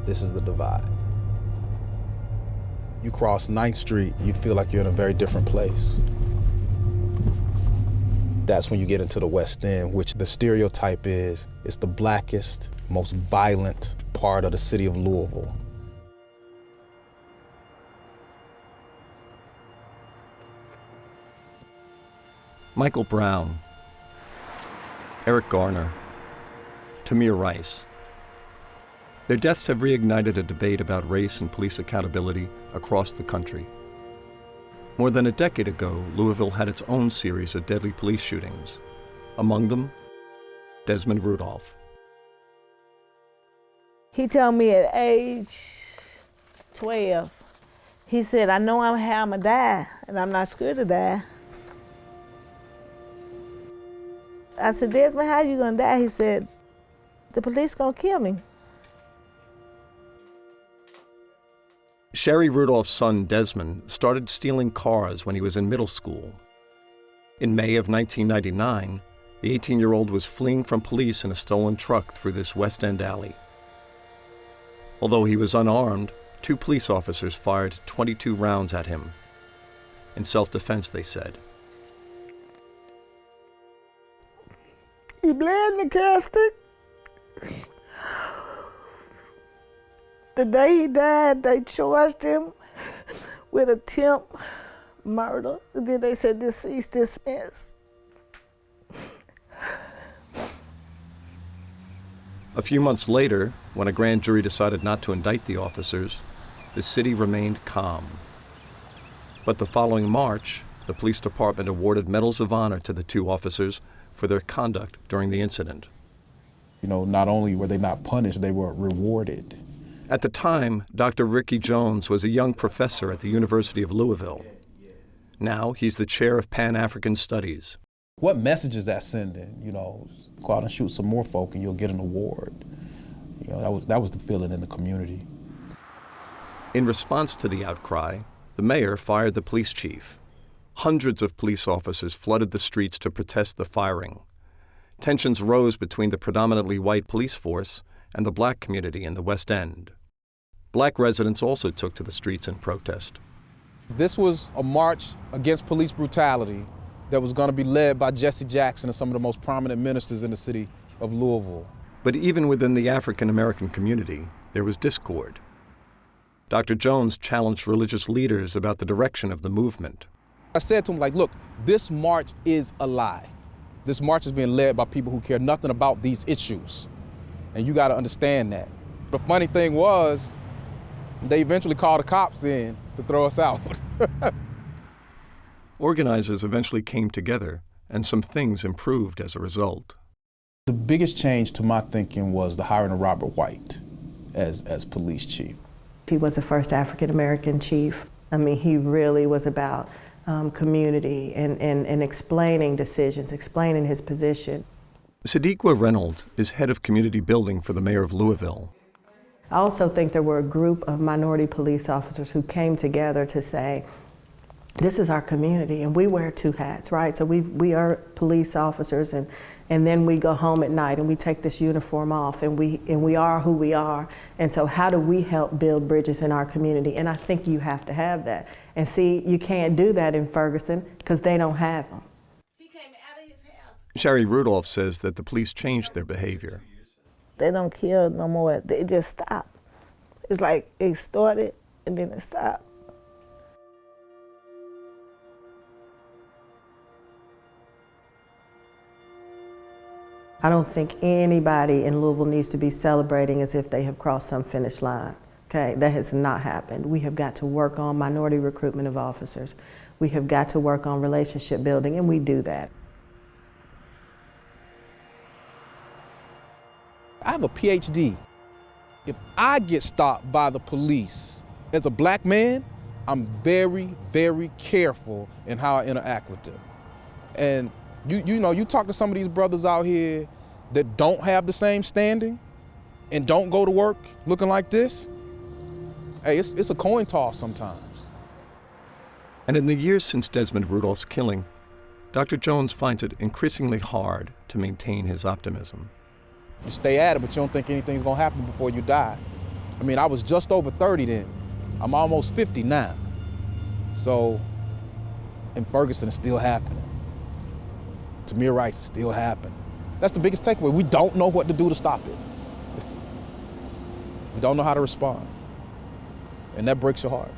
This is the divide. You cross 9th Street, you'd feel like you're in a very different place. That's when you get into the West End, which the stereotype is, it's the blackest, most violent part of the city of Louisville. Michael Brown, Eric Garner, Tamir Rice. Their deaths have reignited a debate about race and police accountability across the country. More than a decade ago, Louisville had its own series of deadly police shootings. Among them, Desmond Rudolph. He told me at age 12, he said, I know how I'm gonna die, and I'm not scared to die. I said, Desmond, how you gonna die? He said, the police gonna kill me. Sherry Rudolph's son, Desmond, started stealing cars when he was in middle school. In May of 1999, the 18-year-old was fleeing from police in a stolen truck through this West End alley. Although he was unarmed, 2 police officers fired 22 rounds at him. In self-defense, they said. He bled in the casket. The day he died, they charged him with attempt murder. And then they said deceased dismissed. A few months later, when a grand jury decided not to indict the officers, the city remained calm. But the following March, the police department awarded medals of honor to the 2 officers for their conduct during the incident. You know, not only were they not punished, they were rewarded. At the time, Dr. Ricky Jones was a young professor at the University of Louisville. Now he's the chair of Pan-African Studies. What message is that sending? You know, go out and shoot some more folk and you'll get an award. You know, that was the feeling in the community. In response to the outcry, the mayor fired the police chief. Hundreds of police officers flooded the streets to protest the firing. Tensions rose between the predominantly white police force and the black community in the West End. Black residents also took to the streets in protest. This was a march against police brutality that was going to be led by Jesse Jackson and some of the most prominent ministers in the city of Louisville. But even within the African American community, there was discord. Dr. Jones challenged religious leaders about the direction of the movement. I said to him, like, look, this march is a lie. This march is being led by people who care nothing about these issues. And you got to understand that. The funny thing was, they eventually called the cops in to throw us out. Organizers eventually came together, and some things improved as a result. The biggest change to my thinking was the hiring of Robert White as police chief. He was the first African American chief. I mean, he really was about community and explaining decisions, explaining his position. Sadiqa Reynolds is head of community building for the mayor of Louisville. I also think there were a group of minority police officers who came together to say, this is our community, and we wear 2 hats, right? So we are police officers, and then we go home at night and we take this uniform off, and we are who we are. And so how do we help build bridges in our community? And I think you have to have that. And see, you can't do that in Ferguson because they don't have them. He came out of his house. Sherry Rudolph says that the police changed their behavior. They don't kill no more. They just stop. It's like it started and then it stopped. I don't think anybody in Louisville needs to be celebrating as if they have crossed some finish line. Okay, that has not happened. We have got to work on minority recruitment of officers. We have got to work on relationship building, and we do that. I have a PhD. If I get stopped by the police as a black man, I'm very, very careful in how I interact with them. And you know, you talk to some of these brothers out here that don't have the same standing and don't go to work looking like this, hey, it's a coin toss sometimes. And in the years since Desmond Rudolph's killing, Dr. Jones finds it increasingly hard to maintain his optimism. You stay at it, but you don't think anything's gonna happen before you die. I mean, I was just over 30 then. I'm almost 50 now. So, and Ferguson is still happening. Tamir Rice is still happening. That's the biggest takeaway. We don't know what to do to stop it. We don't know how to respond. And that breaks your heart.